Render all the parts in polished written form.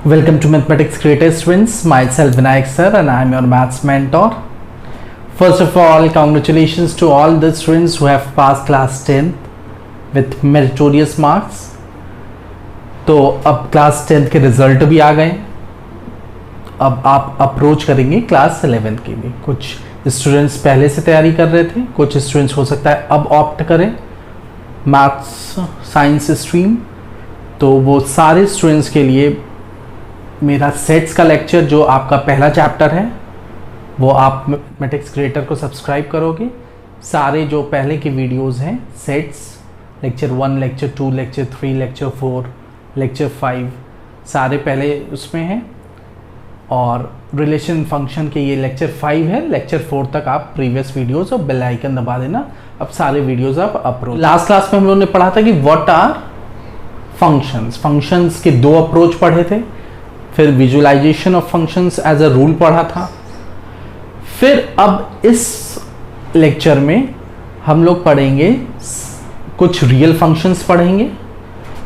Welcome to Mathematics Creator Students, myself Vinayak sir and I am your maths mentor. First of all, congratulations to all the students who have passed class 10th with meritorious marks. तो अब class 10th के result भी आ गए. अब आप approach करेंगे class 11th की भी. कुछ स्टूडेंट्स पहले से तैयारी कर रहे थे, कुछ स्टूडेंट्स हो सकता है अब ऑप्ट करें मैथ्स साइंस स्ट्रीम. तो वो सारे स्टूडेंट्स के लिए मेरा सेट्स का लेक्चर जो आपका पहला चैप्टर है वो आप मैथमेटिक्स क्रिएटर को सब्सक्राइब करोगे. सारे जो पहले की वीडियोस हैं sets lecture 1, lecture 2, lecture 3, lecture 4, lecture 5 सारे पहले उसमें हैं. और रिलेशन फंक्शन के ये लेक्चर 5 है. लेक्चर 4 तक आप प्रीवियस वीडियोस और बेल आइकन दबा देना. अब सारे वीडियोस आप अप्रोच. लास्ट क्लास में हम लोगों ने पढ़ा था कि व्हाट आर फंक्शंस. फंक्शंस के दो अप्रोच पढ़े थे. फिर visualisation of functions as a rule पढ़ा था. फिर अब इस लेक्चर में हम लोग पढ़ेंगे कुछ रियल फंक्शंस पढ़ेंगे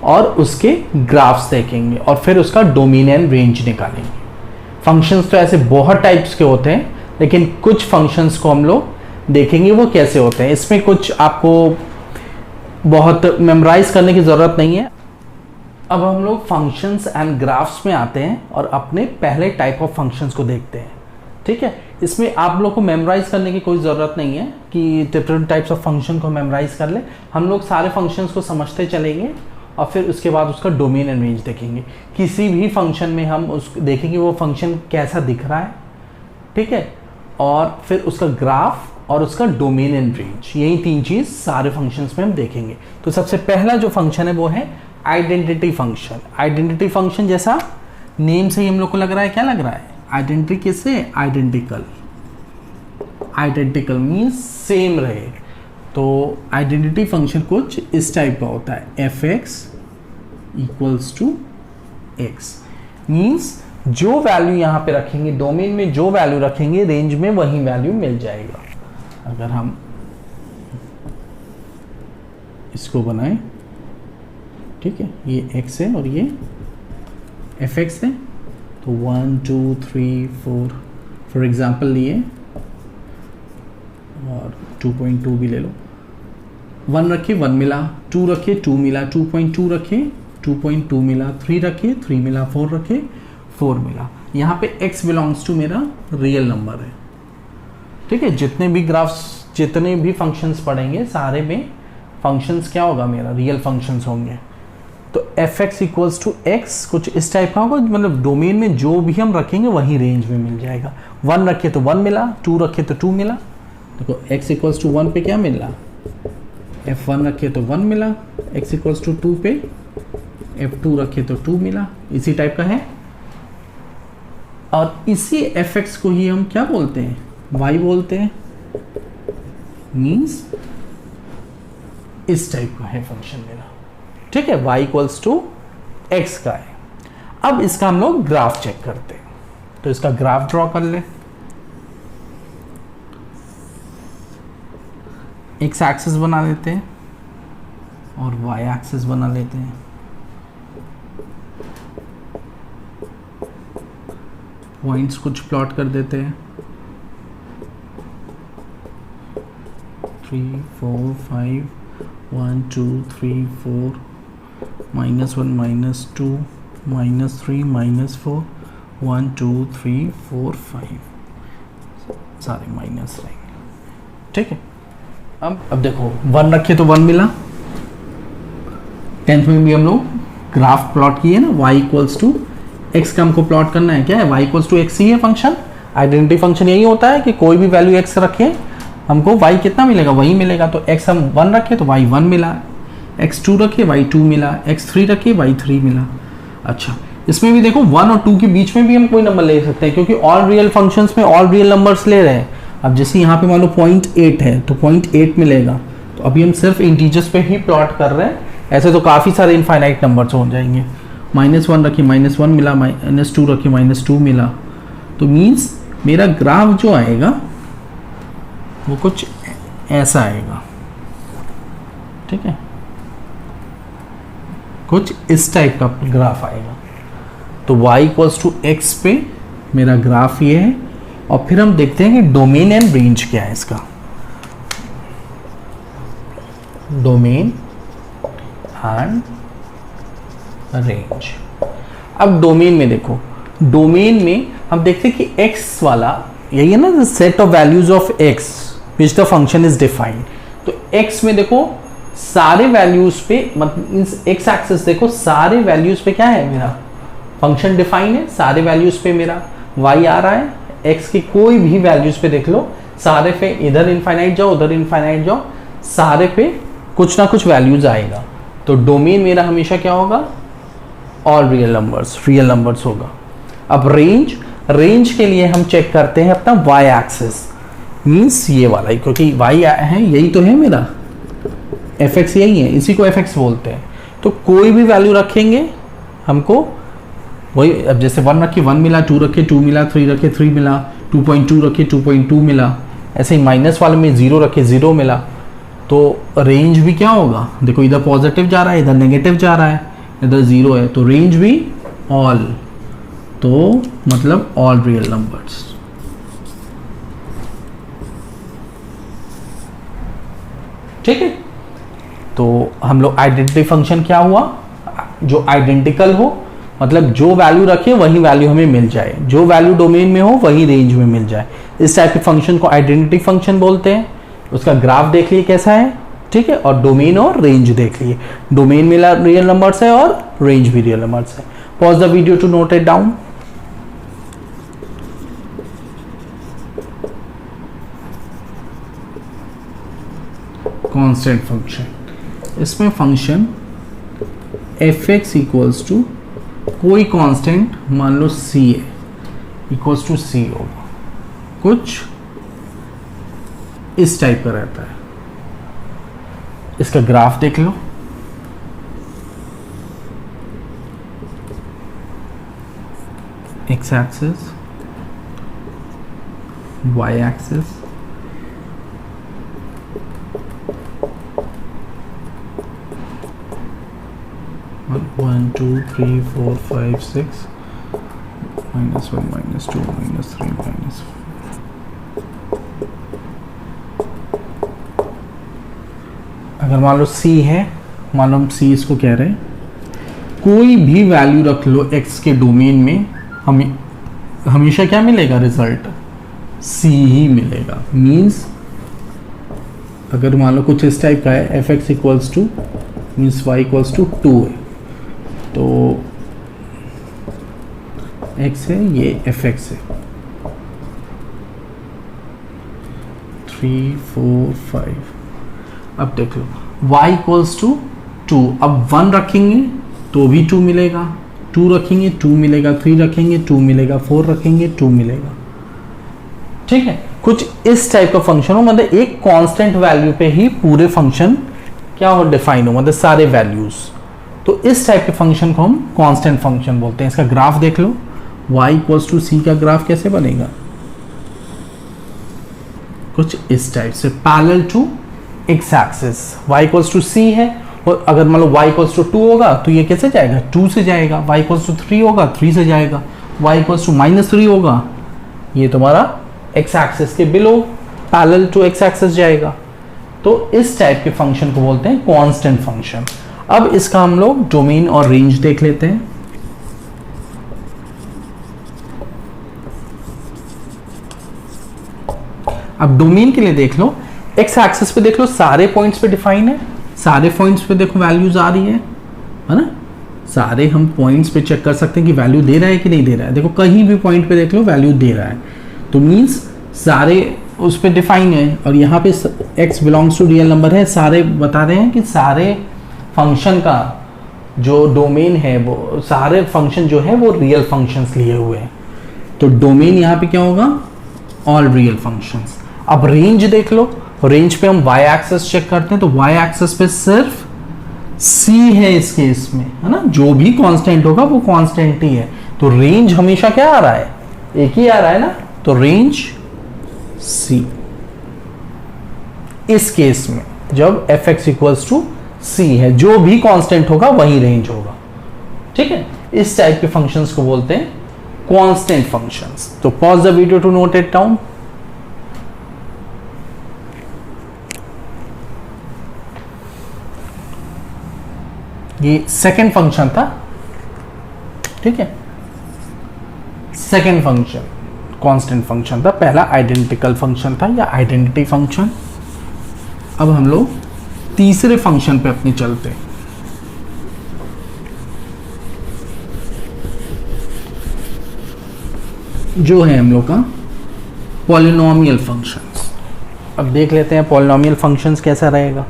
और उसके ग्राफ्स देखेंगे और फिर उसका डोमेन एंड रेंज निकालेंगे. फंक्शंस तो ऐसे बहुत टाइप्स के होते हैं, लेकिन कुछ फंक्शंस को हम लोग देखेंगे वो कैसे होते हैं. इसमें कुछ आपको बहुत मेमोराइज करने की ज़रूरत नहीं है. अब हम लोग फंक्शंस एंड ग्राफ्स में आते हैं और अपने पहले टाइप ऑफ फंक्शंस को देखते हैं. ठीक है, इसमें आप लोग को मेमोराइज करने की कोई ज़रूरत नहीं है कि डिफरेंट टाइप्स ऑफ फंक्शन को मेमोराइज कर ले. हम लोग सारे फंक्शंस को समझते चलेंगे और फिर उसके बाद उसका डोमेन एंड रेंज देखेंगे. किसी भी फंक्शन में हम उस देखेंगे वो फंक्शन कैसा दिख रहा है. ठीक है, और फिर उसका ग्राफ और उसका डोमेन एंड रेंज, यही तीन चीज़ सारे फंक्शंस में हम देखेंगे. तो सबसे पहला जो फंक्शन है वो है आइडेंटिटी फंक्शन. आइडेंटिटी फंक्शन जैसा नेम से ही हम लोग को लग रहा है, क्या लग रहा है? आइडेंटिटी किससे? आइडेंटिकल. आइडेंटिकल मीन्स सेम रहे. तो आइडेंटिटी फंक्शन कुछ इस टाइप का होता है. F x equals to x means जो वैल्यू यहाँ पे रखेंगे डोमेन में, जो वैल्यू रखेंगे रेंज में वही वैल्यू मिल जाएगा. अगर हम इसको बनाएं, ठीक है, ये x है और ये fx है. तो 1 2 3 4 फॉर एग्जाम्पल लिए और 2.2 भी ले लो. 1 रखे 1 मिला, 2 रखे 2 मिला, 2.2 रखे 2.2 मिला, 3 रखे 3 मिला, 4 रखे 4 मिला. यहाँ पे x बिलोंग्स टू मेरा रियल नंबर है. ठीक है, जितने भी ग्राफ्स, जितने भी फंक्शंस पढ़ेंगे सारे में फंक्शंस क्या होगा? मेरा रियल फंक्शंस होंगे. तो f x equals to x कुछ इस टाइप का होगा. मतलब डोमेन में जो भी हम रखेंगे वही रेंज में मिल जाएगा. 1 रखे तो 1 मिला, 2 रखे तो 2 मिला. देखो x इक्वल्स टू 1 पे क्या मिला? f1 रखे तो 1 मिला. x इक्वल्स टू 2 पे f2 रखे तो 2 मिला. इसी टाइप का है. और इसी fx को ही हम क्या बोलते हैं? y बोलते हैं. मीन्स इस टाइप का है फंक्शन मेरा. ठीक है, y इक्वल्स टू एक्स का है. अब इसका हम लोग ग्राफ चेक करते हैं. तो इसका ग्राफ ड्रॉ कर ले. एक्स एक्सिस बना लेते हैं और y एक्सिस बना लेते हैं. पॉइंट्स कुछ प्लॉट कर देते हैं. 3 4 5 1 2 3 4 -1 -2 -3 -4 1 2 3 4 5 सारे माइनस रहेंगे. ठीक है, अब देखो 1 रखे तो 1 मिला. 10th में भी हम लोग ग्राफ प्लॉट किए ना. y इक्वल्स टू एक्स का हमको प्लॉट करना है. क्या है? y इक्वल्स टू एक्स ही है फंक्शन. आइडेंटिटी फंक्शन यही होता है कि कोई भी वैल्यू x रखे हमको y कितना मिलेगा? वही मिलेगा. तो x हम 1 रखे तो y 1 मिला, x2 रखे y 2 मिला, x3 रखे y 3 मिला. अच्छा, इसमें भी देखो 1 और 2 के बीच में भी हम कोई नंबर ले सकते हैं क्योंकि ऑल रियल फंक्शंस में ऑल रियल नंबर्स ले रहे हैं. अब जैसे यहाँ पे मान लो 0.8 है तो 0.8 मिलेगा. तो अभी हम सिर्फ इंटीजर्स पे ही प्लॉट कर रहे हैं. ऐसे तो काफ़ी सारे इनफाइनाइट नंबर्स हो जाएंगे. -1 रखे -1 मिला, -2 रखे -2 मिला. तो मीन्स मेरा ग्राफ जो आएगा वो कुछ ऐसा आएगा. ठीक है, कुछ इस टाइप का ग्राफ आएगा. तो y इक्वल्स टू एक्स पे मेरा ग्राफ ये है। और फिर हम देखते हैं कि डोमेन एंड रेंज क्या है इसका। Domain and range. अब डोमेन में देखो, डोमेन में हम देखते हैं कि x वाला यही है ना, set of values of x which the function is defined. तो x में देखो सारे वैल्यूज पे, मतलब x एक्सिस देखो सारे वैल्यूज पे क्या है मेरा फंक्शन डिफाइन है, सारे वैल्यूज पे मेरा y आ रहा है। x की कोई भी वैल्यूज पे देख लो, सारे पे इधर इनफाइनाइट जाओ उधर इनफाइनाइट जाओ, सारे पे कुछ ना कुछ वैल्यूज आएगा। तो डोमेन मेरा हमेशा क्या होगा, ऑल रियल नंबर्स होगा। अब रेंज, रेंज के लिए हम चेक करते हैं अपना y एक्सिस, मीन्स ये वाला ही, क्योंकि y है यही तो है मेरा, fx यही है, इसी को fx बोलते हैं। तो कोई भी वैल्यू रखेंगे हमको वही, अब जैसे 1 रखे 1 मिला, 2 रखे 2 मिला, 3 रखे 3 मिला, 2.2 रखे 2.2 मिला, ऐसे ही माइनस वाले में 0 रखे 0 मिला। तो रेंज भी क्या होगा, देखो इधर पॉजिटिव जा रहा है इधर नेगेटिव जा रहा है, इधर 0 है, तो रेंज भी ऑल, तो मतलब ऑल रियल नंबर्स। ठीक है, तो हम लोग आइडेंटिटी फंक्शन क्या हुआ, जो आइडेंटिकल हो, मतलब जो वैल्यू रखे वही वैल्यू हमें मिल जाए, जो वैल्यू डोमेन में हो वही रेंज में मिल जाए। इस टाइप के फंक्शन को आइडेंटिटी फंक्शन बोलते हैं। उसका ग्राफ देख लिए कैसा है, ठीक है, और डोमेन और रेंज देख लिए, डोमेन में रियल नंबर्स है और रेंज भी रियल नंबर्स है। Pause the video to note it down. Constant function, इसमें फंक्शन fx इक्वल्स टू कोई कांस्टेंट मान लो c है, इक्वल्स टू c होगा, कुछ इस टाइप का रहता है। इसका ग्राफ देख लो, x axis, y axis, one two three four five six, -1 -2 -3 -4। अगर मान लो c है, मान लो हम c इसको कह रहे हैं, कोई भी वैल्यू रख लो x के डोमेन में, हमें हमेशा क्या मिलेगा, रिजल्ट c ही मिलेगा। मीन्स अगर मान लो कुछ इस टाइप का है, fx equals to means y equals to 2 है, तो x है, ये fx है, 3 4 5। अब देख लो y इक्वल्स टू 2, अब 1 रखेंगे तो भी 2 मिलेगा, 2 रखेंगे 2 मिलेगा, 3 रखेंगे 2 मिलेगा, 4 रखेंगे 2 मिलेगा। ठीक है, कुछ इस टाइप का फंक्शन हो, मतलब एक कांस्टेंट वैल्यू पे ही पूरे फंक्शन क्या हो, डिफाइन हो, मतलब सारे वैल्यूज। तो इस टाइप के फंक्शन को हम कांस्टेंट फंक्शन बोलते हैं। इसका ग्राफ देख लो, y इक्वल्स टू c का ग्राफ कैसे बनेगा, कुछ इस टाइप से, parallel to x axis. y equals to c है, और अगर मान लो y इक्वल्स टू 2 होगा तो ये कैसे जाएगा, 2 से जाएगा, y इक्वल्स टू 3 होगा 3 से जाएगा, y इक्वल्स टू -3 होगा, ये तुम्हारा x एक्सिस के below parallel to x axis जाएगा। तो इस टाइप के फंक्शन को बोलते हैं कांस्टेंट फंक्शन। अब इसका हम लोग डोमेन और रेंज देख लेते हैं। अब डोमेन के लिए देख लो, x एक्सिस पे देख लो सारे पॉइंट्स पे डिफाइन है, सारे पॉइंट्स पे देखो वैल्यूज आ रही है ना, सारे हम पॉइंट्स पे चेक कर सकते हैं कि वैल्यू दे रहा है कि नहीं दे रहा है। देखो कहीं भी पॉइंट पे देख लो वैल्यू दे रहा है, तो मीन्स सारे उस पे डिफाइन है। और यहाँ पे x belongs to real number है, सारे बता रहे हैं कि सारे फंक्शन का जो डोमेन है, वो सारे फंक्शन जो है वो रियल फंक्शंस लिए हुए हैं। तो डोमेन यहाँ पे क्या होगा, ऑल रियल फंक्शंस। अब रेंज देख लो, रेंज पे हम y एक्सिस चेक करते हैं, तो y एक्सिस पे सिर्फ c है इस केस में, है ना, जो भी कांस्टेंट होगा वो कांस्टेंट ही है। तो रेंज हमेशा क्या आ रहा है, एक ही आ रहा है ना, तो रेंज c इस केस में जब fx इक्वल्स टू c है, जो भी कांस्टेंट होगा वही रेंज होगा। ठीक है, इस टाइप के फंक्शंस को बोलते हैं कांस्टेंट फंक्शंस। तो pause the video to note it down. ये सेकंड फंक्शन था, ठीक है, सेकंड फंक्शन कांस्टेंट फंक्शन था। पहला आइडेंटिकल फंक्शन था या आइडेंटिटी फंक्शन। अब हम लोग तीसरे फंक्शन पे अपने चलते हैं, जो है हम लोग का पॉलिनोमियल फंक्शंस। अब देख लेते हैं पॉलिनोमियल फंक्शंस कैसा रहेगा।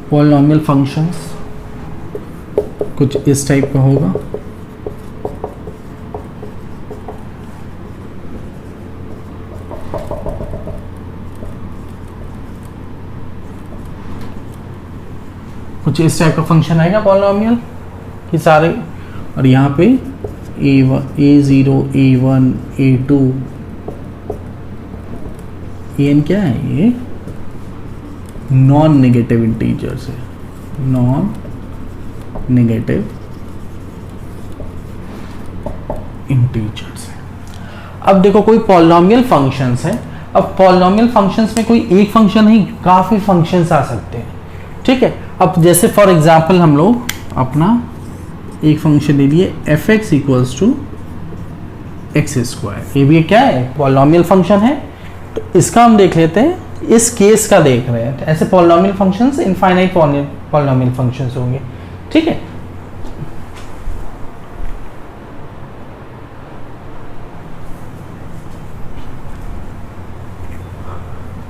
पॉलिनोमियल फंक्शंस कुछ इस टाइप का होगा। कुछ इस टाइप का फंक्शन आएगा पॉलिनोमियल कि सारे, और यहाँ पे a0 a1 a2 an क्या है, ये नॉन नेगेटिव इंटीजर्स है, नॉन नेगेटिव इंटीजर्स है। अब देखो कोई पॉलिनोमियल फंक्शंस है। अब पॉलिनोमियल फंक्शंस में कोई एक फंक्शन नहीं, काफी फंक्शंस आ सकते हैं, ठीक है। अब जैसे फॉर एग्जांपल हम लोग अपना एक फंक्शन ले लिए f x equals to x square. ये भी क्या है, पॉलिनोमियल फंक्शन है। तो इसका हम देख लेते हैं, इस केस का देख रहे हैं। ऐसे polynomial functions infinite polynomial functions होंगे, ठीक है।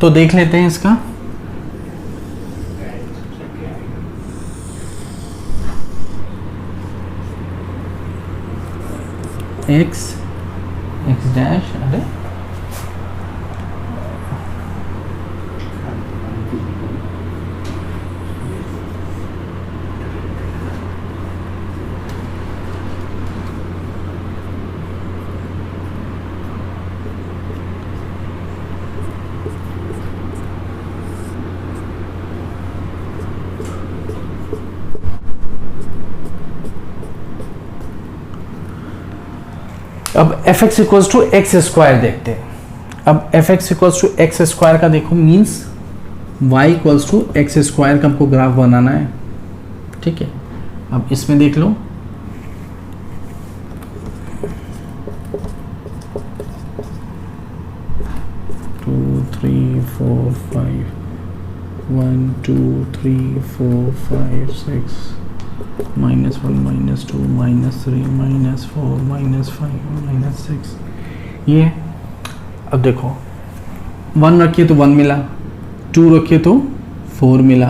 तो देख लेते हैं इसका। एक्स डैश, अरे अब f x equals to x square देखते हैं। अब f x equals to x square का देखो means y equals to x square का हमको ग्राफ बनाना है, ठीक है। अब इसमें देख लो, टू थ्री फोर फाइव, 1 2 3 4 5 6 -1 -2 -3 -4 -5 -6 ये। अब देखो 1 रखिए तो 1 मिला, 2 रखिए तो 4 मिला,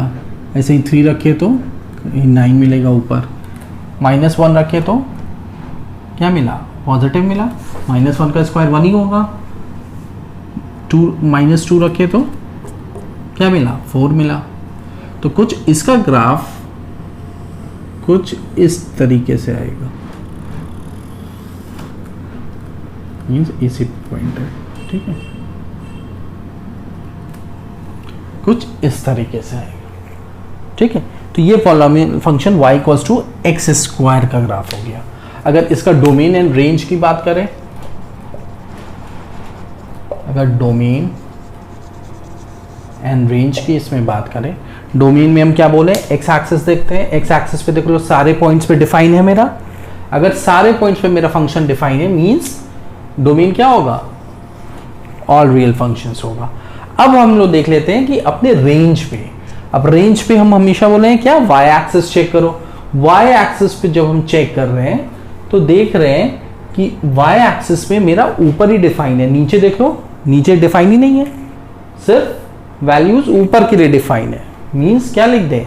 ऐसे ही 3 रखिए तो 9 मिलेगा ऊपर, -1 रखिए तो क्या मिला, पॉजिटिव मिला। -1 का स्क्वायर 1 ही होगा। 2 रखिए तो क्या मिला, 4 मिला। तो कुछ इसका ग्राफ कुछ इस तरीके से आएगा, मीन्स इसी पॉइंट है, ठीक है, कुछ इस तरीके से आएगा, ठीक है। तो ये polynomial function y equals to x square का ग्राफ हो गया। अगर इसका डोमेन एंड रेंज की बात करें, अगर डोमेन एंड रेंज की इसमें बात करें, डोमेन में हम क्या बोले, एक्स एक्सिस देखते हैं। एक्स एक्सिस पे देख लो सारे पॉइंट्स पे डिफाइन है मेरा। अगर सारे पॉइंट्स पे मेरा फंक्शन डिफाइन है मींस डोमेन क्या होगा, ऑल रियल फंक्शंस होगा। अब हम लोग देख लेते हैं कि अपने रेंज पे, अब रेंज पे हम हमेशा बोले हैं क्या, वाई एक्सिस चेक करो। वाई एक्सिस पे जब हम चेक कर रहे हैं तो देख रहे हैं कि वाई एक्सिस में मेरा ऊपर ही डिफाइन है, नीचे देख लो नीचे डिफाइन ही नहीं है, सिर्फ वैल्यूज ऊपर के लिए डिफाइन है। मींस क्या लिख दे,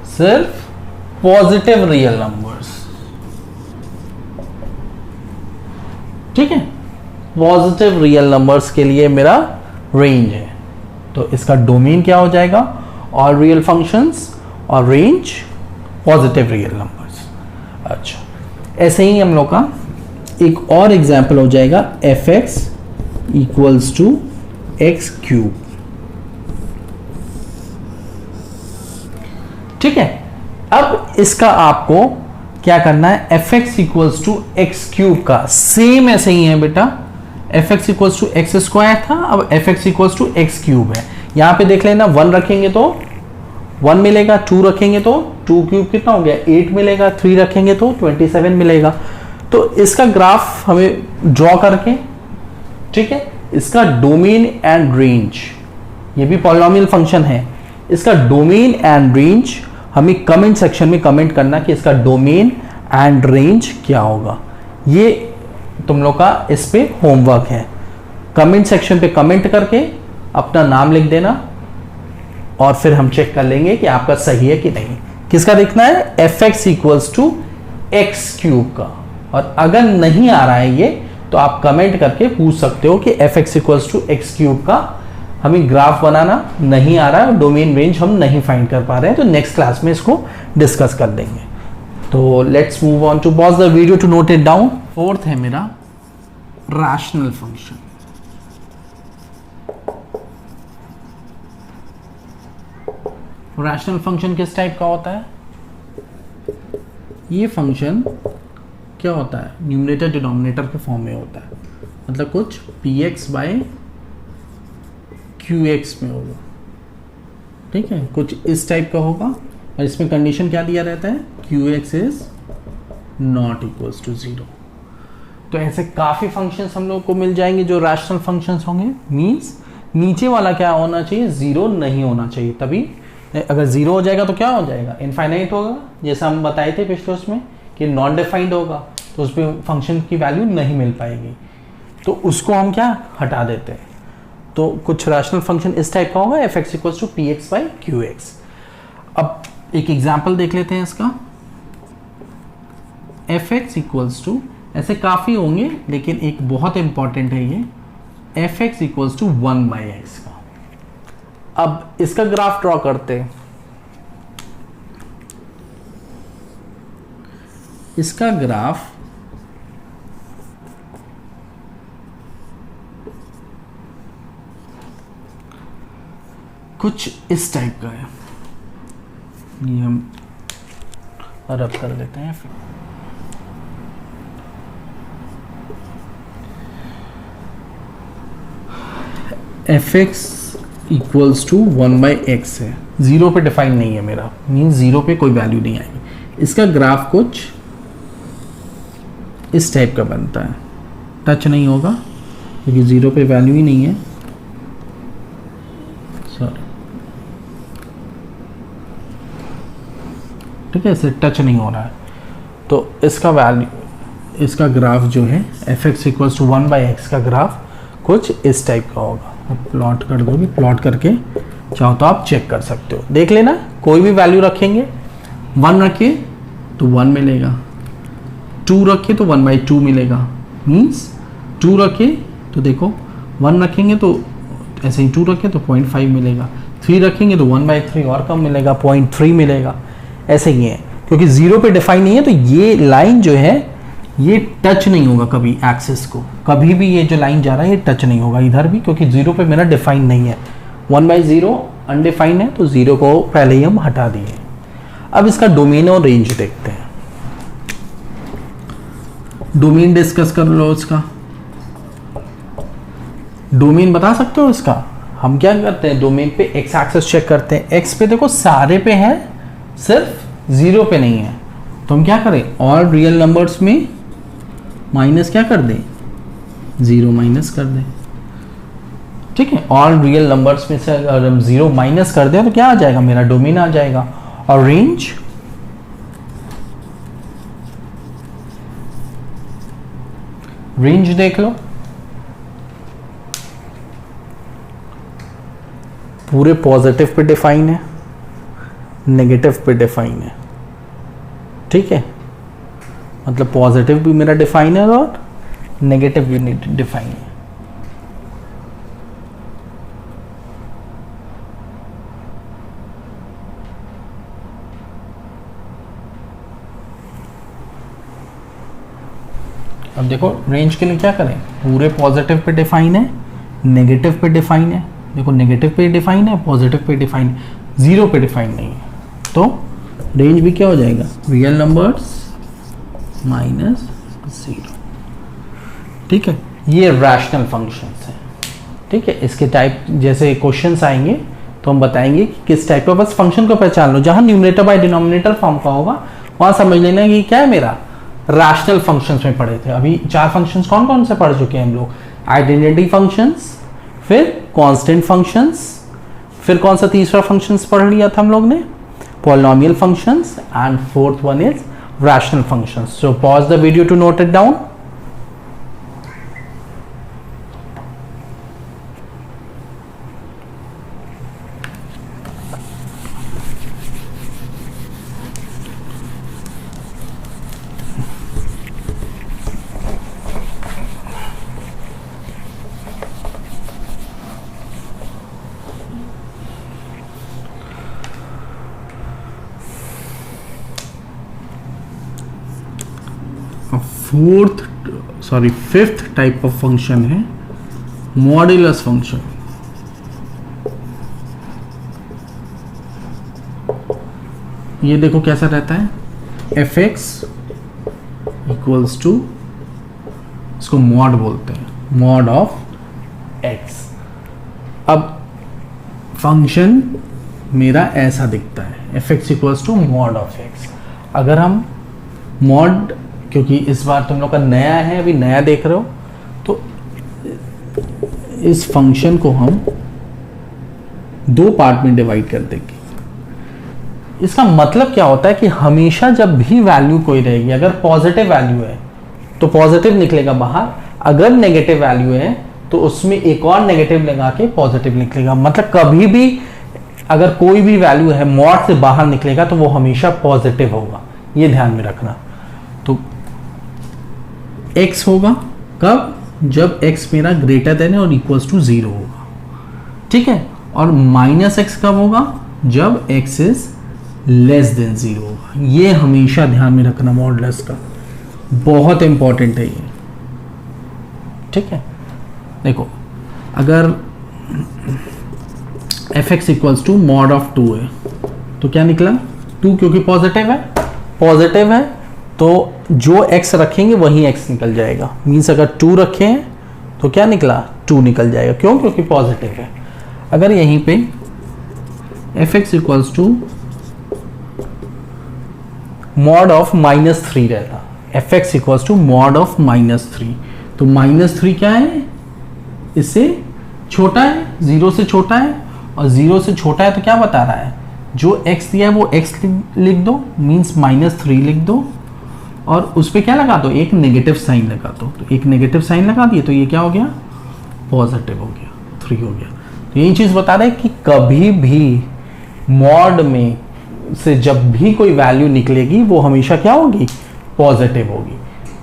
सिर्फ पॉजिटिव रियल नंबर्स, ठीक है, पॉजिटिव रियल नंबर्स के लिए मेरा रेंज है। तो इसका डोमेन क्या हो जाएगा, ऑल रियल फंक्शंस, और रेंज पॉजिटिव रियल नंबर्स। अच्छा, ऐसे ही हम लोग का एक और एग्जाम्पल हो जाएगा f x equals to x cube. ठीक है, अब इसका आपको क्या करना है, f x equals to x cube का सेम ऐसे ही है बेटा, f x equals to x square था, अब f x equals to x cube है। यहां पे देख लेना, 1 रखेंगे तो 1 मिलेगा, 2 रखेंगे तो 2 क्यूब कितना हो गया 8 मिलेगा, 3 रखेंगे तो 27 मिलेगा। तो इसका ग्राफ हमें ड्रॉ करके, ठीक है, इसका डोमेन एंड रेंज, ये भी पॉलिनोमियल फंक्शन है, इसका डोमेन एंड रेंज हमें कमेंट सेक्शन में कमेंट करना कि इसका डोमेन एंड रेंज क्या होगा। ये तुम लोग का इस पे होमवर्क है। कमेंट सेक्शन पे कमेंट करके अपना नाम लिख देना और फिर हम चेक कर लेंगे कि आपका सही है कि नहीं। किसका देखना है, f x equals to x cube का। और अगर नहीं आ रहा है ये तो आप कमेंट करके पूछ सकते हो कि f x equals to x cube का हमें ग्राफ बनाना नहीं आ रहा है और डोमेन रेंज हम नहीं फाइंड कर पा रहे हैं, तो नेक्स्ट क्लास में इसको डिस्कस कर देंगे। तो let's move on to pause the video to note it down. Fourth है मेरा रैशनल फंक्शन। रैशनल फंक्शन किस टाइप का होता है, ये फंक्शन क्या होता है, न्यूमरेटर डिनोमिनेटर के फॉर्म में होता है, मतलब कुछ px बाय qx में होगा। ठीक है, कुछ इस टाइप का होगा और इसमें कंडीशन क्या दिया रहता है, qx is not equals to 0। तो ऐसे काफ़ी फंक्शंस हम लोग को मिल जाएंगे जो रैशनल फंक्शंस होंगे। मीन्स नीचे वाला क्या होना चाहिए, 0 नहीं होना चाहिए, तभी अगर 0 हो जाएगा तो क्या हो जाएगा, इनफाइनाइट होगा, जैसा हम बताए थे पिछले उसमें कि नॉन डिफाइंड होगा, तो उस पर फंक्शन की वैल्यू नहीं मिल पाएगी, तो उसको हम क्या हटा देते हैं। तो कुछ रैशनल फंक्शन इस टाइप का होगा, f x equals to p x by q x. अब एक एग्जाम्पल देख लेते हैं इसका, एफ एक्स इक्वल्स टू, ऐसे काफ़ी होंगे लेकिन एक बहुत इंपॉर्टेंट है ये, f x equals to 1 by x का। अब इसका ग्राफ ड्रॉ करते हैं। इसका ग्राफ कुछ इस टाइप का है, ये हम रब कर देते हैं। F x equals to 1 by x है, 0 पे डिफाइन नहीं है मेरा, मीन्स 0 पे कोई वैल्यू नहीं आएगी। इसका ग्राफ कुछ इस टाइप का बनता है, टच नहीं होगा क्योंकि 0 पे वैल्यू ही नहीं है, सॉरी, ठीक है, इसे टच नहीं हो रहा है। तो इसका वैल्यू, इसका ग्राफ जो है f x equals to 1 by x का ग्राफ कुछ इस टाइप का होगा। प्लॉट कर दोगे, प्लॉट करके चाहो तो आप चेक कर सकते हो, देख लेना। कोई भी वैल्यू रखेंगे, 1 रखिए तो 1 मिलेगा, 2 रखिए तो 1 बाई 2 मिलेगा, मीन्स 2 रखिए तो देखो 1 रखेंगे तो ऐसे ही 2 रखें तो 0.5 मिलेगा, 3 रखेंगे तो 1 बाई 3 और कम मिलेगा, 0.3 मिलेगा, ऐसे ही है। क्योंकि 0 पे डिफाइन नहीं है तो ये लाइन जो है ये टच नहीं होगा कभी एक्सिस को, कभी भी ये जो लाइन जा रहा है ये टच नहीं होगा इधर भी, क्योंकि 0 पे मेरा डिफाइन नहीं है। 1 बाई 0 अनडिफाइंड है तो 0 को पहले ही हम हटा दिए। अब इसका डोमेन और रेंज देखते हैं। डोमेन डिस्कस कर लो इसका। डोमेन बता सकते हो इसका, हम क्या करते हैं डोमेन पे एक्स एक्सिस चेक करते हैं। एक्स पे देखो सारे पे है, सिर्फ 0 पे नहीं है, तो हम क्या करें, ऑल रियल नंबर्स में माइनस क्या कर दें, 0 माइनस कर दें। ठीक है, ऑल रियल नंबर्स में से अगर हम 0 माइनस कर दें तो क्या आ जाएगा, मेरा डोमेन आ जाएगा। और रेंज, रेंज देख लो, पूरे पॉजिटिव पे डिफाइन है, नेगेटिव पे डिफाइन है। ठीक है, मतलब पॉजिटिव भी मेरा डिफाइन है और नेगेटिव भी डिफाइन है। अब देखो रेंज के लिए क्या करें, पूरे पॉजिटिव पे डिफाइन है, नेगेटिव पे डिफाइन है, देखो नेगेटिव पे डिफाइन है, पॉजिटिव पे डिफाइन है, जीरो पे डिफाइन नहीं है। तो रेंज भी क्या हो जाएगा, रियल नंबर्स माइनस जीरो। ठीक है, ये रैशनल फंक्शंस हैं। ठीक है, इसके टाइप जैसे क्वेश्चंस आएंगे तो हम बताएंगे कि किस टाइप का, बस फंक्शन को पहचान लो, जहां न्यूमरेटर बाय डिनोमिनेटर फॉर्म का होगा वहां समझ लेना कि क्या है मेरा, रैशनल फंक्शंस में पढ़े थे। अभी 4 फंक्शंस कौन कौन से पढ़ चुके हैं हम लोग, आइडेंटिटी फंक्शंस, फिर कांस्टेंट फंक्शंस, फिर कौन सा तीसरा फंक्शंस पढ़ लिया था हम लोग ने, polynomial functions, and fourth one is rational functions. So pause the video to note it down. Fifth type of function है मॉड्यूलस फंक्शन। ये देखो कैसा रहता है, एफ एक्स इक्वल्स टू, इसको मॉड बोलते हैं, मॉड ऑफ एक्स। अब फंक्शन मेरा ऐसा दिखता है, f x equals to mod of x. अगर हम मॉड, क्योंकि इस बार तुम लोग का नया है, अभी नया देख रहे हो, तो इस फंक्शन को हम 2 पार्ट में डिवाइड कर देंगे। इसका मतलब क्या होता है कि हमेशा जब भी वैल्यू कोई रहेगी, अगर पॉजिटिव वैल्यू है तो पॉजिटिव निकलेगा बाहर, अगर नेगेटिव वैल्यू है तो उसमें एक और नेगेटिव लगा के पॉजिटिव निकलेगा। मतलब कभी भी अगर कोई भी वैल्यू है मॉड से बाहर निकलेगा तो वो हमेशा पॉजिटिव होगा, ये ध्यान में रखना। तो x होगा कब, जब x मेरा ग्रेटर देन और इक्वल्स टू 0 होगा। ठीक है, और माइनस एक्स कब होगा, जब x इज लेस देन 0 होगा। ये हमेशा ध्यान में रखना, मॉडुलस का बहुत इंपॉर्टेंट है ये। ठीक है, देखो अगर f x equals to mod of 2 है तो क्या निकला, 2, क्योंकि पॉजिटिव है तो जो x रखेंगे वही x निकल जाएगा। मीन्स अगर 2 रखे हैं तो क्या निकला, 2 निकल जाएगा। क्यों, क्योंकि पॉजिटिव है। अगर यहीं पे f x equals to mod of -3 रहता, f x equals to mod of -3, तो -3 क्या है, इससे छोटा है, 0 से छोटा है, और 0 से छोटा है तो क्या बता रहा है, जो x दिया है वो x लिख दो, मीन्स -3 लिख दो, और उस पर क्या लगा दो, एक नेगेटिव साइन लगा दो। तो एक नेगेटिव साइन लगा दिए तो ये क्या हो गया, पॉजिटिव हो गया, 3 हो गया। तो यही चीज़ बता रहा है कि कभी भी मॉड में से जब भी कोई वैल्यू निकलेगी वो हमेशा क्या होगी, पॉजिटिव होगी।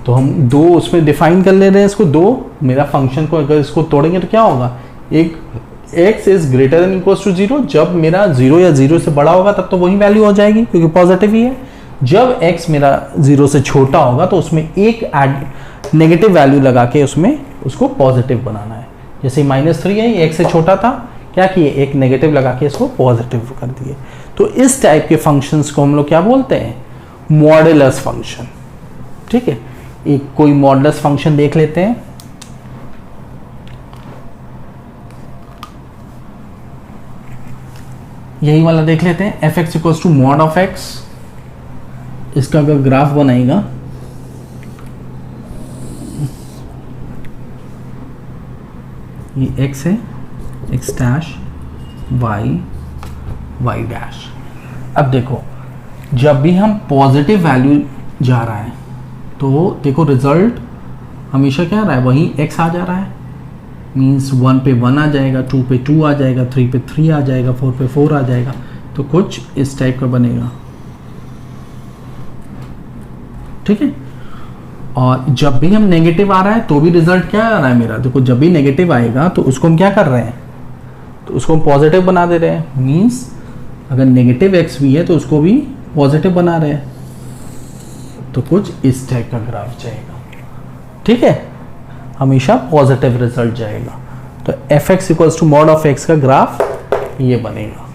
तो हम 2 उसमें डिफाइन कर ले रहे हैं इसको, 2 मेरा फंक्शन को अगर इसको तोड़ेंगे तो क्या होगा, एक x is greater than equals to 0, जब मेरा 0 या 0 से बड़ा होगा तब तो वही वैल्यू हो जाएगी क्योंकि पॉजिटिव ही है। जब x मेरा 0 से छोटा होगा तो उसमें एक नेगेटिव वैल्यू लगा के उसमें उसको पॉजिटिव बनाना है। जैसे -3 है, ये x से छोटा था, क्या किए, एक नेगेटिव लगा के इसको पॉजिटिव कर दिए। तो इस टाइप के फंक्शंस को हम लोग क्या बोलते हैं, मॉडुलस फंक्शन। ठीक है, एक कोई मॉडुलस फंक्शन देख लेते हैं। यही वाला देख लेते हैं, f x equals to mod of x. इसका अगर ग्राफ बनाएगा, ये x है, x डैश, y डैश। अब देखो जब भी हम पॉजिटिव वैल्यू जा रहा है तो देखो रिजल्ट हमेशा क्या आ रहा है, वही x आ जा रहा है। मीन्स 1 पे 1 आ जाएगा, 2 पे 2 आ जाएगा, 3 पे 3 आ जाएगा, 4 पे 4 आ जाएगा। तो कुछ इस टाइप का बनेगा। ठीक है, और जब भी हम नेगेटिव आ रहा है तो भी रिजल्ट क्या आ रहा है मेरा, देखो जब भी नेगेटिव आएगा तो उसको हम क्या कर रहे हैं, तो उसको हम पॉजिटिव बना दे रहे हैं। मीन्स अगर नेगेटिव एक्स भी है तो उसको भी पॉजिटिव बना रहे हैं। तो कुछ इस टाइप का ग्राफ जाएगा। ठीक है, हमेशा पॉजिटिव रिजल्ट जाएगा। तो f x equals to mod of x का ग्राफ ये बनेगा।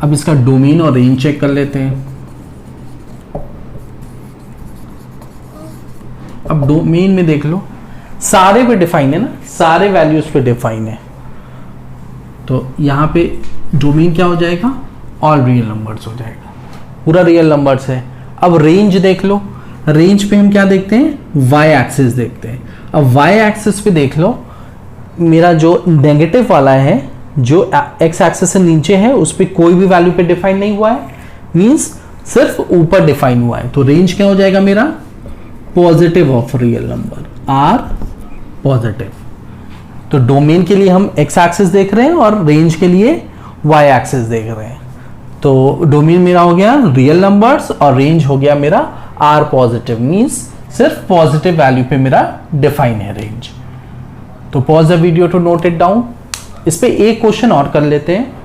अब इसका डोमेन और रेंज चेक कर लेते हैं। अब डोमेन में देख लो, सारे पे डिफाइन है ना, सारे वैल्यूज पे डिफाइन है। तो यहां पे डोमेन क्या हो जाएगा, ऑल रियल नंबर्स हो जाएगा, पूरा रियल नंबर्स है। अब रेंज देख लो, रेंज पे हम क्या देखते हैं, वाई एक्सिस देखते हैं। अब वाई एक्सिस पे देख लो, मेरा जो नेगेटिव वाला है, जो एक्स एक्सिस से नीचे है, उस पर कोई भी वैल्यू पे डिफाइन नहीं हुआ है, मींस सिर्फ ऊपर डिफाइन हुआ है। तो रेंज क्या हो जाएगा मेरा, positive of real number, R positive. तो डोमेन के लिए हम एक्स एक्सिस देख रहे हैं और रेंज के लिए वाई एक्सिस देख रहे हैं। तो डोमेन मेरा हो गया रियल नंबर्स और रेंज हो गया मेरा आर पॉजिटिव, मींस सिर्फ पॉजिटिव वैल्यू पे मेरा डिफाइन है रेंज। तो pause the video to note it down. इस पे एक क्वेश्चन और कर लेते हैं।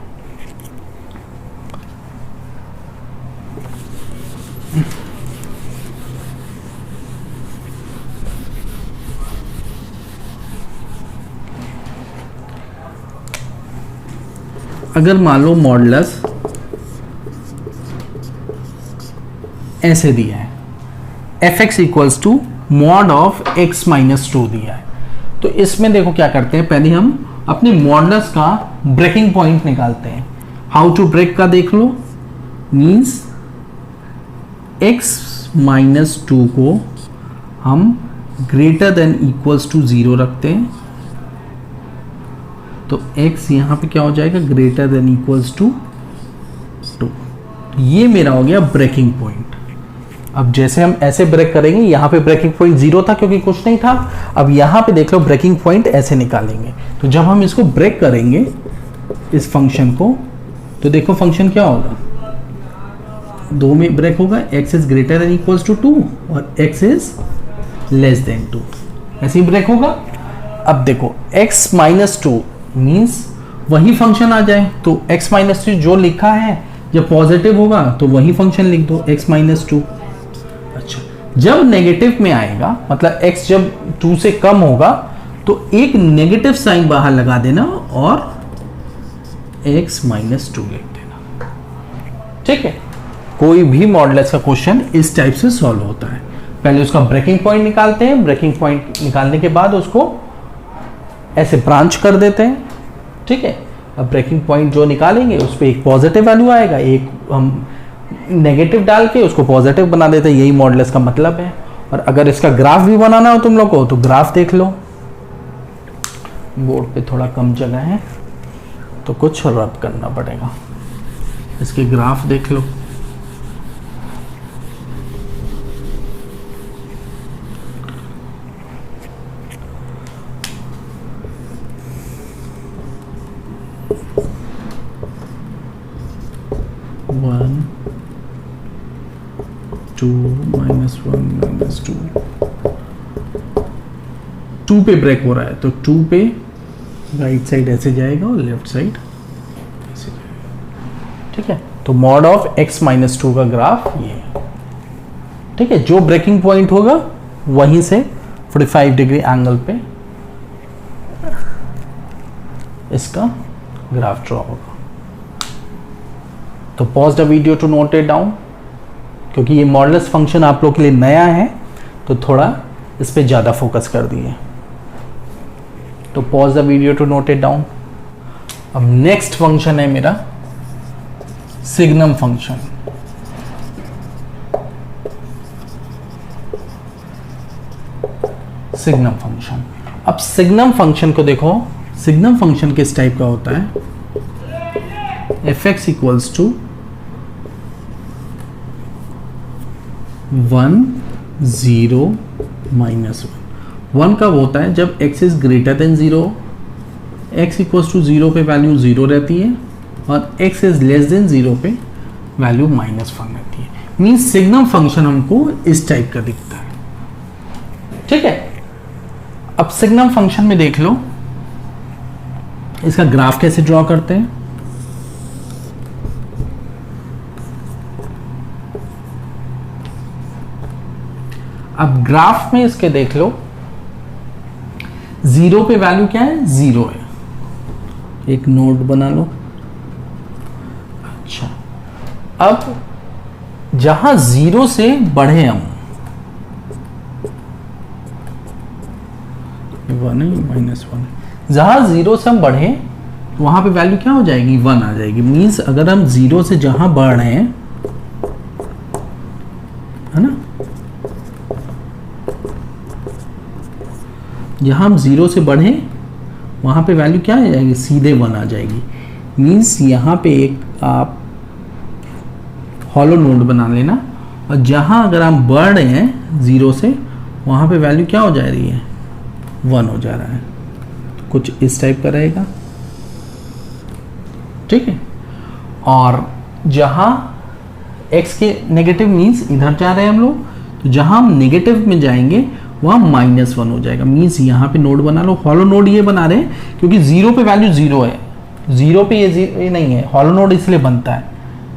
अगर मान लो मॉडुलस ऐसे दिया है, f x equals to mod of x minus 2 दिया है, तो इसमें देखो क्या करते हैं, पहले हम अपने मॉडुलस का ब्रेकिंग पॉइंट निकालते हैं। हाउ टू ब्रेक का देख लो, मीन्स x माइनस 2 को हम ग्रेटर देन इक्वल्स टू 0 रखते हैं। तो x यहां पे क्या हो जाएगा, ग्रेटर देन इक्वल्स टू 2। ये मेरा हो गया ब्रेकिंग पॉइंट। अब जैसे हम ऐसे ब्रेक करेंगे, यहां पे ब्रेकिंग पॉइंट 0 था क्योंकि कुछ नहीं था। अब यहां पे देख लो ब्रेकिंग पॉइंट ऐसे निकालेंगे। तो जब हम इसको ब्रेक करेंगे इस फंक्शन को, तो देखो फंक्शन क्या होगा, 2 में ब्रेक होगा, x is greater than equals to 2 और x इज लेस देन 2, ऐसे ही ब्रेक होगा। अब देखो x माइनस 2 मीन्स वही फंक्शन आ जाए, तो x माइनस 2 जो लिखा है जब पॉजिटिव होगा तो वही फंक्शन लिख दो, x माइनस 2। अच्छा, जब नेगेटिव में आएगा, मतलब x जब 2 से कम होगा तो एक नेगेटिव साइन बाहर लगा देना और x माइनस 2 लिख देना। ठीक है, कोई भी मॉडुलस का क्वेश्चन इस टाइप से सॉल्व होता है। पहले उसका ब्रेकिंग पॉइंट निकालते हैं, ब्रेकिंग पॉइंट निकालने के बाद उसको ऐसे ब्रांच कर देते हैं। ठीक है, अब ब्रेकिंग पॉइंट जो निकालेंगे उस पर एक पॉजिटिव वैल्यू आएगा, एक हम नेगेटिव डाल के उसको पॉजिटिव बना देते हैं। यही मॉडुलस का मतलब है। और अगर इसका ग्राफ भी बनाना हो तुम लोग को, तो ग्राफ देख लो, बोर्ड पे थोड़ा कम जगह है तो कुछ रब करना पड़ेगा। इसके ग्राफ देख लो। टू पे ब्रेक हो रहा है, तो 2 पे राइट साइड ऐसे जाएगा और लेफ्ट साइड ऐसे जाएगा। ठीक है, तो मॉड ऑफ x माइनस 2 का ग्राफ ये है। ठीक है, जो ब्रेकिंग पॉइंट होगा वहीं से 45 डिग्री एंगल पे इसका ग्राफ ड्रॉ होगा। तो pause the video to note it down. क्योंकि ये मॉडुलस फंक्शन आप लोग के लिए नया है तो थोड़ा इस पे ज़्यादा फोकस कर दिए। तो pause the video to note it down. अब नेक्स्ट फंक्शन है मेरा सिग्नम फंक्शन। सिग्नम फंक्शन, अब सिग्नम फंक्शन को देखो, सिग्नम फंक्शन किस टाइप का होता है, f x equals to 1 0 minus 1 कब होता है, जब x is greater than 0, x equals to 0 पे वैल्यू 0 रहती है और x इज लेस देन 0 पे वैल्यू -1 रहती है। मीन्स सिग्नम फंक्शन हमको इस टाइप का दिखता है। ठीक है, अब सिग्नम फंक्शन में देख लो इसका ग्राफ कैसे ड्रॉ करते हैं। अब ग्राफ में इसके देख लो, 0 पे वैल्यू क्या है, 0 है, एक नोट बना लो। अच्छा, अब जहां 0 से बढ़े हम, 1 है -1, जहां 0 से हम बढ़े वहां पे वैल्यू क्या हो जाएगी, 1 आ जाएगी। मींस अगर हम 0 से जहां बढ़ रहे हैं, है ना, जहां हम 0 से बढ़े वहां पे वैल्यू क्या आ जाएगी, सीधे 1 आ जाएगी। मींस यहां पे एक आप हॉलो नोड बना लेना, और जहां अगर हम बढ़ रहे हैं 0 से, वहां पे वैल्यू क्या हो जा रही है, 1 हो जा रहा है। तो कुछ इस टाइप का रहेगा, ठीक है। और जहां x के नेगेटिव मीन्स इधर जा रहे हैं हम लोग, तो जहां हम नेगेटिव में जाएंगे वहां -1 हो जाएगा। मीन्स यहां पे नोड बना लो, हॉलो नोड ये बना रहे हैं क्योंकि 0 पे वैल्यू 0 है, 0 पे ये नहीं है, हॉलो नोड इसलिए बनता है,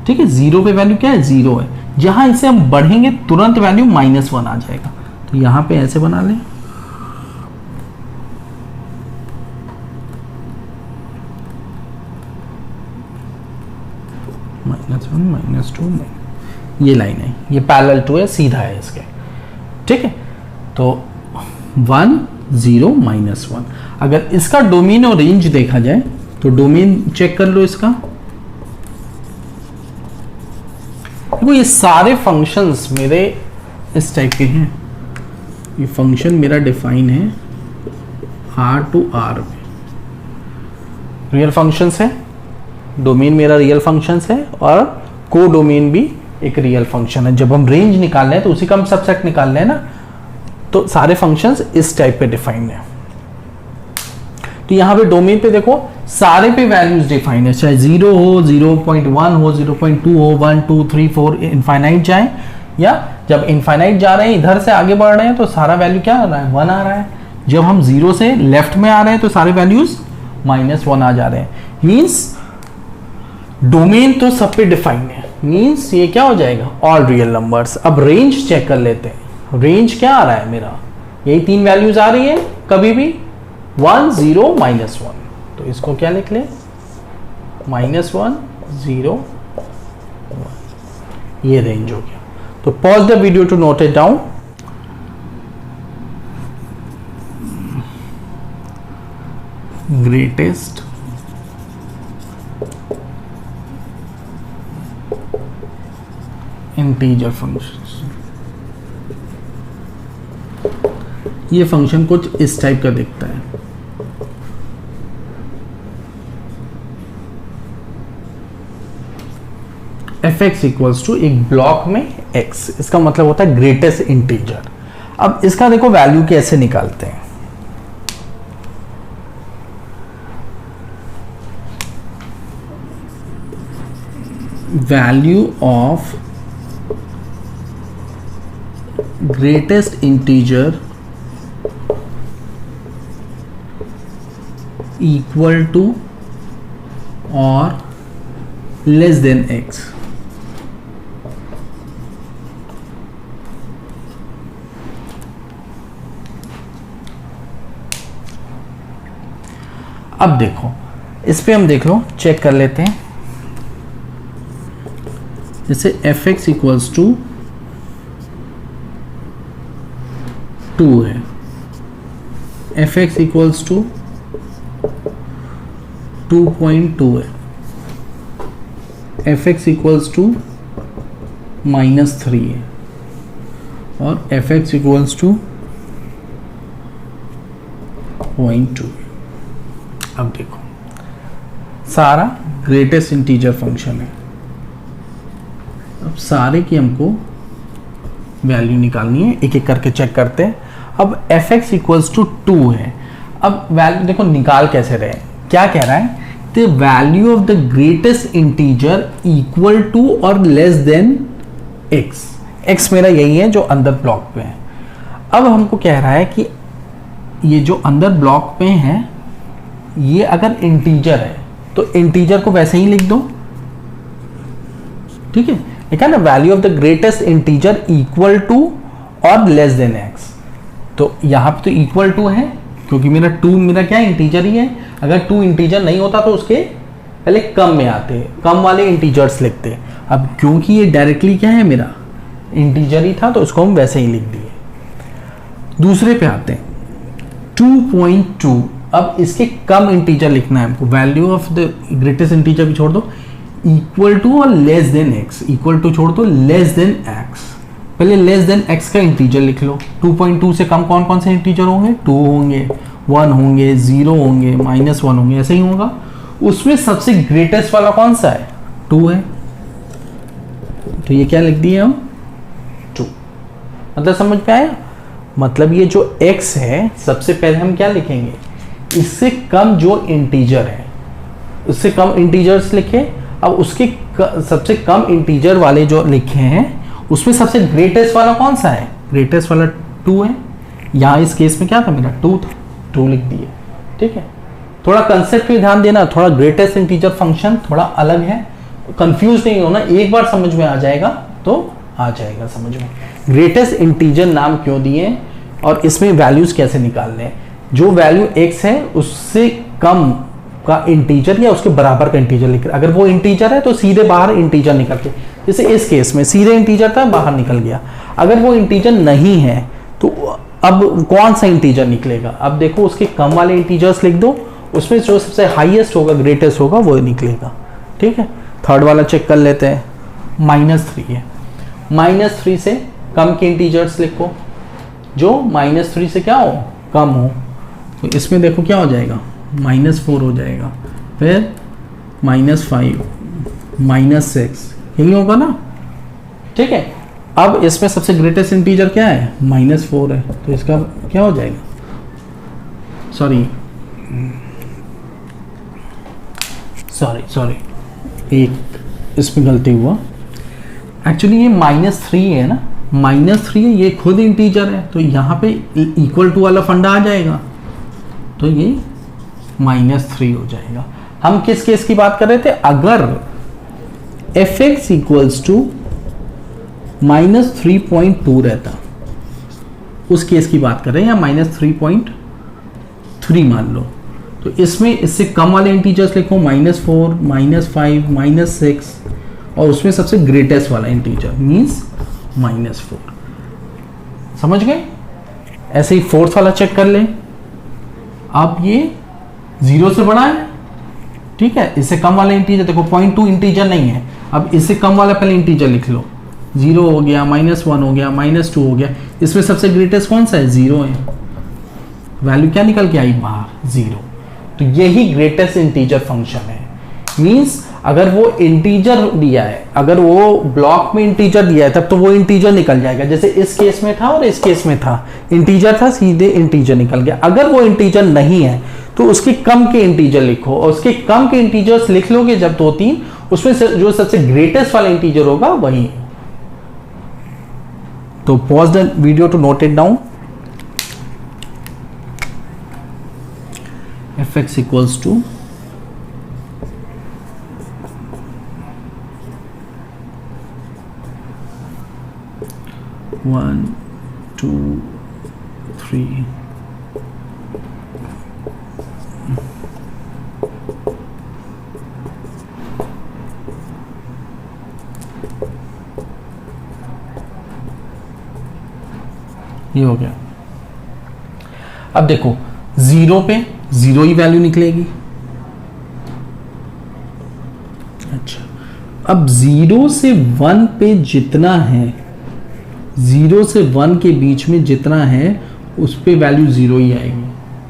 ठीक है। 0 पे वैल्यू क्या है, 0 है। जहां इसे हम बढ़ेंगे तुरंत वैल्यू -1 आ जाएगा। तो यहां पे ऐसे बना लें, -1 -2, ये लाइन है, ये पैरेलल टू है, सीधा है इसके, ठीक है। तो 1 0 -1। अगर इसका डोमेन और रेंज देखा जाए तो डोमेन चेक कर लो इसका। देखो ये सारे फंक्शंस मेरे इस टाइप के हैं। ये फंक्शन मेरा डिफाइन है R to R में, रियल फंक्शंस है, डोमेन मेरा रियल फंक्शंस है, और को डोमेन भी एक रियल फंक्शन है। जब हम रेंज निकाल रहे हैं तो उसी का हम सबसेट निकाल रहे हैं ना, तो सारे फंक्शंस इस टाइप पे डिफाइंड है। तो यहां पे डोमेन पे देखो सारे पे वैल्यूज डिफाइंड है, चाहे 0 हो, 0.1 हो, 0.2 हो, 1 2 3 4 इनफाइनाइट जाए, या जब इनफाइनाइट जा रहे हैं इधर से आगे बढ़ रहे हैं तो सारा वैल्यू क्या आ रहा है, 1 आ रहा है। जब हम 0 से लेफ्ट में आ रहे हैं तो सारे वैल्यूज -1 आ जा रहे हैं। मीन्स डोमेन तो सब पे डिफाइंड है, मीन्स ये क्या हो जाएगा, ऑल रियल नंबर्स। अब रेंज चेक कर लेते हैं, रेंज क्या आ रहा है मेरा, यही 3 वैल्यूज आ रही है कभी भी, 1 0 -1। तो इसको क्या लिख ले, -1 0 1, ये रेंज हो गया। तो pause the video to note it down. Greatest integer functions, ये फंक्शन कुछ इस टाइप का दिखता है। fx इक्वल्स टू एक ब्लॉक में x, इसका मतलब होता है ग्रेटेस्ट इंटीजर। अब इसका देखो वैल्यू कैसे निकालते हैं। Value of greatest integer equal to और लेस देन x। अब देखो इस पे हम देख लो, चेक कर लेते हैं। जैसे fx इक्वल्स टू 2 है, fx इक्वल्स टू 2.2 है, fx इक्वल्स टू -3 है, और fx इक्वल्स टू 0.2 है। अब देखो सारा ग्रेटेस्ट इंटीजर फंक्शन है। अब सारे की हमको वैल्यू निकालनी है, एक एक करके चेक करते हैं। अब fx इक्वल्स टू 2 है। अब वैल्यू देखो निकाल कैसे रहे, क्या कह रहा है, the value of the greatest integer equal to और लेस देन x। x मेरा यही है जो अंदर ब्लॉक पे है। अब हमको कह रहा है कि ये जो अंदर ब्लॉक पे है ये अगर इंटीजर है तो इंटीजर को वैसे ही लिख दो, ठीक है। लिखा ना, value of the greatest integer equal to और लेस देन एक्स। तो यहाँ पे तो इक्वल टू है क्योंकि मेरा टू मेरा क्या है, इंटीजर ही है। अगर टू इंटीजर नहीं होता तो उसके पहले कम में आते, कम वाले इंटीजर्स लिखते। अब क्योंकि ये डायरेक्टली क्या है, मेरा इंटीजर ही था, तो उसको हम वैसे ही लिख दिए। दूसरे पे आते हैं 2.2। अब इसके कम इंटीजर लिखना है हमको, value of the greatest integer भी छोड़ दो, इक्वल टू और less than x. Equal to छोड़ दो, लेस देन एक्स। पहले लेस देन एक्स का इंटीजर लिख लो। 2.2 से कम कौन कौन से इंटीजर होंगे, 2 होंगे, 1 होंगे, 0 होंगे, -1 होंगे, ऐसे ही होगा। उसमें सबसे ग्रेटेस्ट वाला कौन सा है, 2 है, तो ये क्या लिख दिए हम, 2। मतलब समझ में आया? मतलब ये जो x है, सबसे पहले हम क्या लिखेंगे, इससे कम जो इंटीजर है, उससे कम इंटीजर्स लिखे। अब उसके सबसे कम इंटीजर वाले जो लिखे हैं, उसमें सबसे ग्रेटेस्ट वाला कौन सा है, ग्रेटेस्ट वाला 2 है। यहाँ इस केस में क्या था, मेरा 2 था, 2 लिख दिए। ठीक है, थोड़ा कंसेप्ट पे ध्यान देना, थोड़ा ग्रेटेस्ट इंटीजर फंक्शन थोड़ा अलग है, कंफ्यूज नहीं होना, एक बार समझ में आ जाएगा तो आ जाएगा समझ में। ग्रेटेस्ट इंटीजर नाम क्यों दिए और इसमें वैल्यूज कैसे निकालने हैं। जो वैल्यू x है उससे कम का इंटीजर या उसके बराबर का इंटीजर लिख, अगर वो इंटीजर है तो सीधे बाहर इंटीजर निकल के, जैसे इस केस में सीधे इंटीजर था, बाहर निकल गया। अगर वो इंटीजर नहीं है तो अब कौन सा इंटीजर निकलेगा, अब देखो उसके कम वाले इंटीजर्स लिख दो, उसमें जो सबसे हाईएस्ट होगा, ग्रेटेस्ट होगा, वो निकलेगा। ठीक है, थर्ड वाला चेक कर लेते हैं, -3 है। -3 से कम के इंटीजर्स लिखो, जो -3 से क्या हो, कम हो। तो इसमें देखो क्या हो जाएगा, -4 हो जाएगा, फिर -5, -6, यही होगा ना। ठीक है, अब इसमें सबसे ग्रेटेस्ट इंटीजर क्या है, -4 है, तो इसका क्या हो जाएगा, सॉरी एक इसमें गलती हुआ, एक्चुअली ये -3 है ना, -3 है, ये खुद इंटीजर है, तो यहाँ पे इक्वल टू वाला फंडा आ जाएगा, तो ये -3 हो जाएगा। हम किस केस की बात कर रहे थे, अगर fx इक्वल्स टू -3.2 रहता, उस केस की बात कर रहे हैं, या -3.3 मान लो, तो इसमें इससे कम वाले इंटीजर्स लिखो, -4, -5, -6, और उसमें सबसे ग्रेटेस्ट वाला इंटीजर मींस -4। समझ गए? ऐसे ही फोर्थ वाला चेक कर ले, अब ये 0 से बड़ा है, ठीक है, इससे कम वाला इंटीजर देखो 0.2 इंटीजर नहीं है, अब इससे कम वाला पहले इंटीजर लिख लो, 0 हो गया, -1 हो गया, -2 हो गया, इसमें सबसे ग्रेटेस्ट कौन सा है, 0 है, वैल्यू क्या निकल के आई बाहर, 0। तो यही ग्रेटेस्ट इंटीजर फंक्शन है। मींस अगर वो इंटीजर दिया है, अगर वो ब्लॉक में इंटीजर दिया है, तब तो वो इंटीजर निकल जाएगा, जैसे इस केस में था और इस केस में था, इंटीजर था, सीधे इंटीजर निकल गया। अगर वो इंटीजर नहीं है तो उसके कम के इंटीजर लिखो, और उसके कम के इंटीजर्स लिख लोगे जब 2-3, उसमें जो सबसे ग्रेटेस्ट वाला इंटीजर होगा वही। तो pause the video to note it down. fx equals to 1, 2, 3, ये हो गया। अब देखो 0 पे 0 ही वैल्यू निकलेगी। अच्छा, अब 0 से 1 पे जितना है, 0 से 1 के बीच में जितना है उस पे वैल्यू 0 ही आएगी।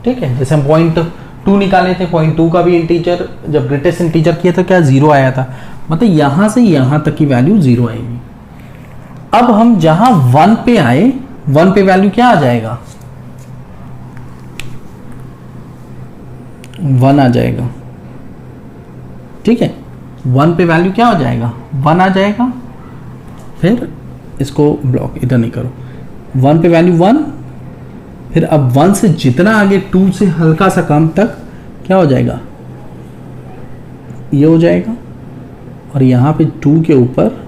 ठीक है, जैसे हम 0.2 निकाले थे, 0.2 का भी इंटीजर जब ग्रेटेस्ट इंटीजर किया तो क्या 0 आया था, मतलब यहां से यहां तक की वैल्यू 0 आएगी। अब हम जहां 1 पे आए, 1 पे वैल्यू क्या आ जाएगा, 1 आ जाएगा। ठीक है, 1 पे वैल्यू क्या हो जाएगा, 1 आ जाएगा। फिर इसको ब्लॉक इधर नहीं करो, 1 पे वैल्यू 1, फिर अब 1 से जितना आगे 2 से हल्का सा कम तक क्या हो जाएगा, ये हो जाएगा, और यहाँ पे 2 के ऊपर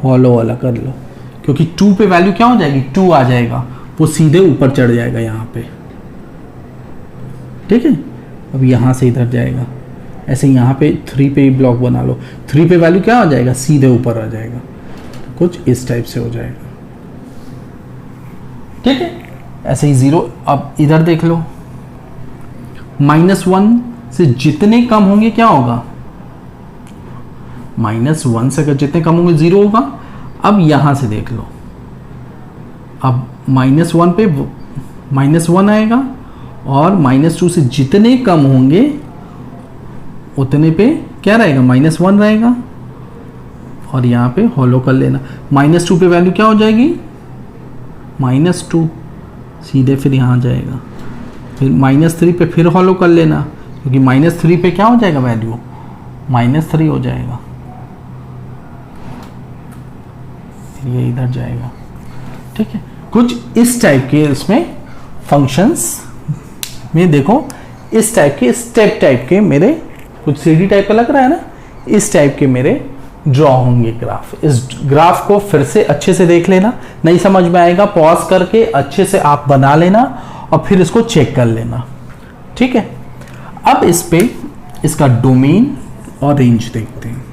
हॉलो वाला कर लो, क्योंकि 2 पे वैल्यू क्या हो जाएगी, 2 आ जाएगा, वो सीधे ऊपर चढ़ जाएगा यहाँ पे, ठीक है। अब यहाँ से इधर जाएगा, ऐसे यहाँ पे 3 पे ही ब्लॉक बना लो, 3 पे वैल्यू क्या आ जाएगा, सीधे ऊपर आ जाएगा, तो कुछ इस टाइप से हो जाएगा, ठीक है। ऐसे ही 0, अब इधर देख लो, -1 से जितने कम होंगे क्या होगा, -1 से अगर जितने कम होंगे 0 होगा। अब यहां से देख लो, अब -1 पे -1 आएगा, और -2 से जितने कम होंगे उतने पे क्या रहेगा, -1 रहेगा, और यहाँ पे हॉलो कर लेना। -2 पे वैल्यू क्या हो जाएगी, -2, सीधे फिर यहाँ जाएगा, फिर -3 पे फिर हॉलो कर लेना, क्योंकि -3 पे क्या हो जाएगा वैल्यू, -3 हो जाएगा, ये इधर जाएगा, ठीक है। कुछ इस टाइप के इसमें फंक्शंस में देखो, इस टाइप के स्टेप टाइप के मेरे, कुछ सीढ़ी टाइप का लग रहा है ना, इस टाइप के मेरे ड्रॉ होंगे ग्राफ। इस ग्राफ को फिर से अच्छे से देख लेना, नहीं समझ में आएगा पॉज करके अच्छे से आप बना लेना और फिर इसको चेक कर लेना, ठीक है। अब इस पे इसका डोमेन और रेंज देखते हैं।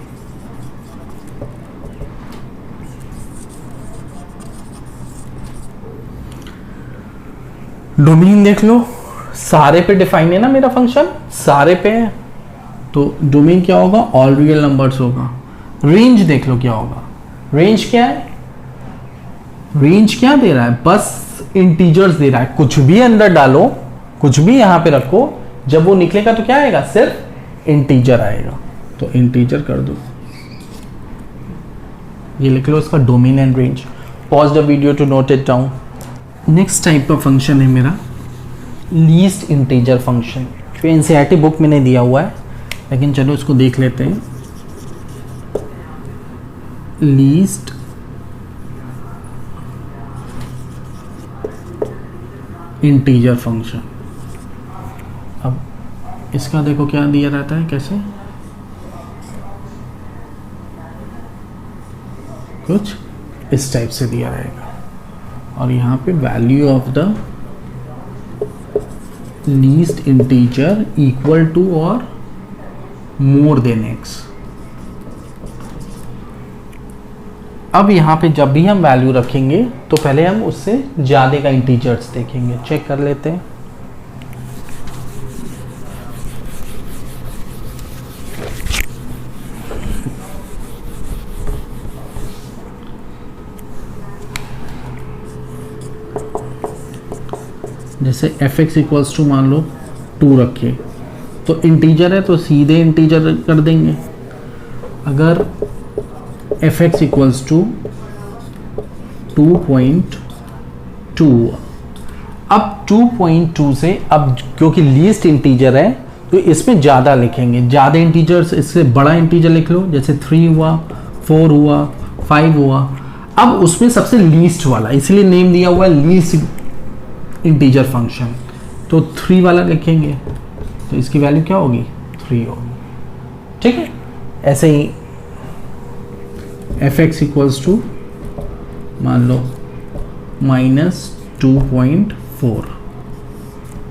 डोमेन देख लो, सारे पे डिफाइन है ना मेरा फंक्शन, सारे पे है, तो डोमेन क्या होगा, ऑल रियल नंबर्स होगा। रेंज देख लो क्या होगा, रेंज क्या है, रेंज क्या दे रहा है, बस इंटीजर्स दे रहा है, कुछ भी अंदर डालो, कुछ भी यहां पे रखो, जब वो निकलेगा तो क्या आएगा, सिर्फ इंटीजर आएगा, तो इंटीजर कर दो, ये लिख लो इसका domain and range. Pause the video to note it down. Next type का फंक्शन है मेरा लीस्ट इंटीजर फंक्शन, जो एनसीईआरटी बुक में नहीं दिया हुआ है, लेकिन चलो इसको देख लेते हैं। लीस्ट इंटीजर फंक्शन, अब इसका देखो क्या दिया रहता है, कैसे, कुछ इस टाइप से दिया रहेगा, और यहाँ पे value of the least integer equal to और मोर देन x। अब यहाँ पे जब भी हम वैल्यू रखेंगे तो पहले हम उससे ज़्यादा का इंटीजर्स देखेंगे, चेक कर लेते हैं। जैसे fx इक्वल्स टू मान लो 2 रखे, तो इंटीजर है तो सीधे इंटीजर कर देंगे। अगर fx इक्वल्स टू 2.2, अब 2.2 से, अब क्योंकि लीस्ट इंटीजर है तो इसमें ज़्यादा लिखेंगे, ज़्यादा इंटीजर्स, इससे बड़ा इंटीजर लिख लो, जैसे 3 हुआ, 4 हुआ, 5 हुआ। अब उसमें सबसे लीस्ट वाला, इसलिए नेम दिया हुआ है लीस्ट इंटीजर फंक्शन, तो 3 वाला लिखेंगे, तो इसकी वैल्यू क्या होगी, 3 होगी, ठीक है। ऐसे ही fx इक्वल्स टू मान लो -2.4।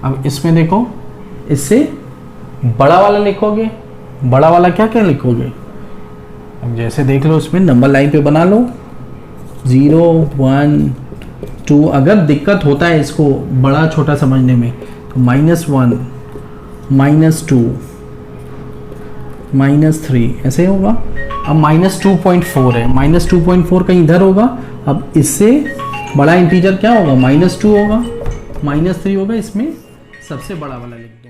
अब इसमें देखो, इससे बड़ा वाला लिखोगे, बड़ा वाला क्या क्या लिखोगे, अब जैसे देख लो इसमें नंबर लाइन पे बना लो, 0 1 2। अगर दिक्कत होता है इसको बड़ा छोटा समझने में तो -1 -2 -3 ऐसे होगा। अब -2.4 है, -2.4 कहीं इधर होगा। अब इससे बड़ा इंटीजर क्या होगा, -2 होगा, -3 होगा, इसमें सबसे बड़ा वाला लिख दो।